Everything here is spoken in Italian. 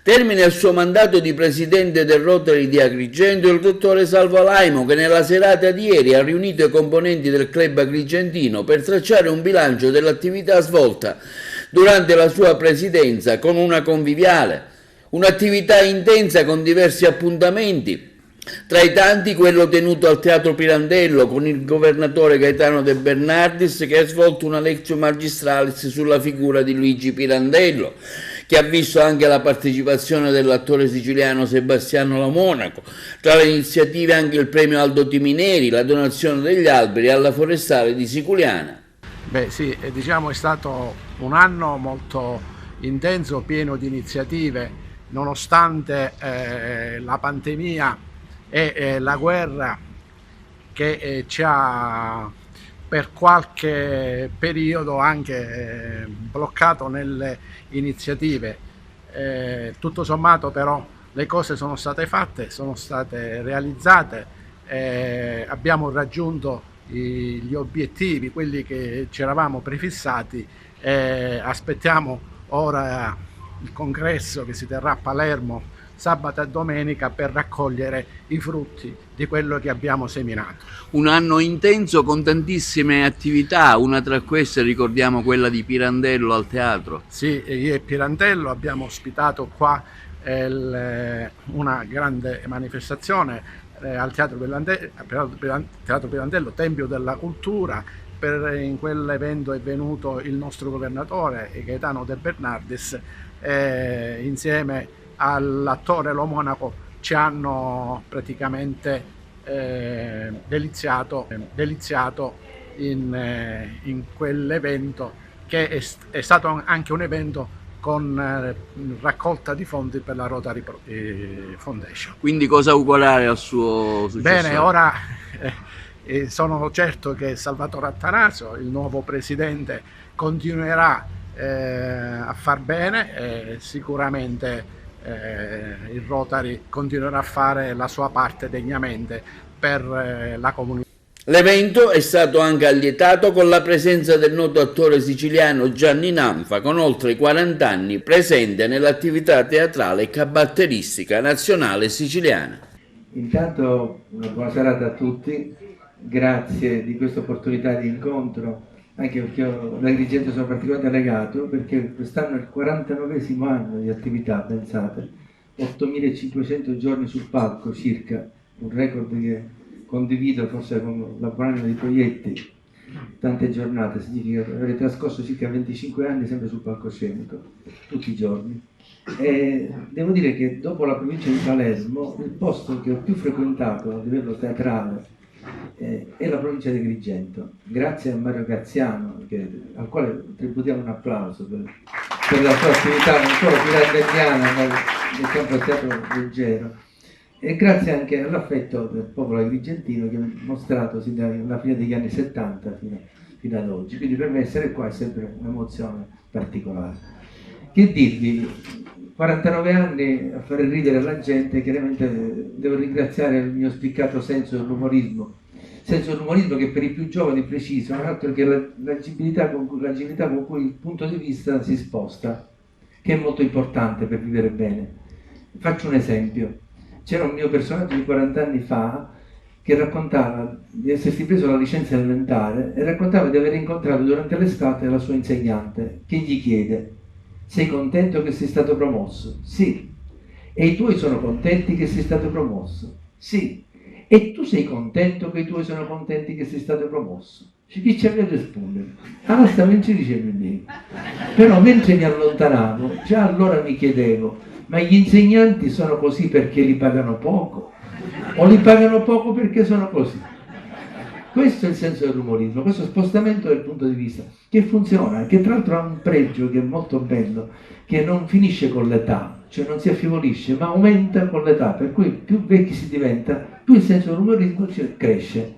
Termina il suo mandato di presidente del Rotary di Agrigento il dottore Salvo Alaimo, che nella serata di ieri ha riunito i componenti del club agrigentino per tracciare un bilancio dell'attività svolta durante la sua presidenza con una conviviale, un'attività intensa con diversi appuntamenti. Tra i tanti quello tenuto al Teatro Pirandello con il governatore Gaetano De Bernardis, che ha svolto una lectio magistralis sulla figura di Luigi Pirandello, che ha visto anche la partecipazione dell'attore siciliano Sebastiano La Monaco. Tra le iniziative anche il premio Aldo Timineri, la donazione degli alberi alla forestale di Siculiana. Beh sì, diciamo è stato un anno molto intenso, pieno di iniziative, nonostante la pandemia e la guerra che ci ha per qualche periodo anche bloccato nelle iniziative. Tutto sommato però le cose sono state fatte, sono state realizzate, abbiamo raggiunto gli obiettivi, quelli che ci eravamo prefissati. Aspettiamo ora il congresso che si terrà a Palermo sabato e domenica per raccogliere i frutti di quello che abbiamo seminato. Un anno intenso con tantissime attività, una tra queste ricordiamo quella di Pirandello al teatro. Sì, io e Pirandello abbiamo ospitato qua una grande manifestazione al Teatro Pirandello, Tempio della Cultura. In quell'evento è venuto il nostro governatore Gaetano De Bernardis, insieme all'attore Lo Monaco ci hanno praticamente deliziato in quell'evento, che è stato anche un evento con raccolta di fondi per la Rotary Foundation. Quindi cosa augurare al suo successore? Bene, ora sono certo che Salvatore Attanasio, il nuovo presidente, continuerà a far bene, sicuramente il Rotary continuerà a fare la sua parte degnamente per la comunità. L'evento è stato anche allietato con la presenza del noto attore siciliano Gianni Nanfa, con oltre 40 anni presente nell'attività teatrale e cabatteristica nazionale siciliana. Intanto una buona serata a tutti, grazie di questa opportunità di incontro, anche perché all'Agrigento sono particolarmente legato, perché quest'anno è il 49esimo anno di attività, pensate, 8.500 giorni sul palco circa, un record che condivido forse con la Brana di Proietti, tante giornate, significa aver trascorso circa 25 anni sempre sul palcoscenico, tutti i giorni. E devo dire che dopo la provincia di Palermo, il posto che ho più frequentato a livello teatrale è la provincia di Agrigento, grazie a Mario Graziano, al quale tributiamo un applauso per la sua attività non solo pirandelliana ma nel campo del teatro leggero, e grazie anche all'affetto del popolo agrigentino che ha mostrato sin dalla fine degli anni 70 fino ad oggi. Quindi per me essere qua è sempre un'emozione particolare. Che dirvi, 49 anni a fare ridere la gente, chiaramente devo ringraziare il mio spiccato senso dell'umorismo che per i più giovani è preciso, non altro che l'agilità con cui il punto di vista si sposta, che è molto importante per vivere bene. Faccio un esempio. C'era un mio personaggio di 40 anni fa che raccontava di essersi preso la licenza elementare e raccontava di aver incontrato durante l'estate la sua insegnante, che gli chiede: sei contento che sei stato promosso? Sì. E i tuoi sono contenti che sei stato promosso? Sì. E tu sei contento che i tuoi sono contenti che sei stato promosso? Chi ci aveva rispondere? Allora non ci dicevi niente. Però mentre mi allontanavo, già allora mi chiedevo: ma gli insegnanti sono così perché li pagano poco? O li pagano poco perché sono così? Questo è il senso dell'umorismo, questo spostamento del punto di vista, che funziona, che tra l'altro ha un pregio che è molto bello, che non finisce con l'età, cioè non si affievolisce, ma aumenta con l'età, per cui più vecchi si diventa, più il senso dell'umorismo cresce.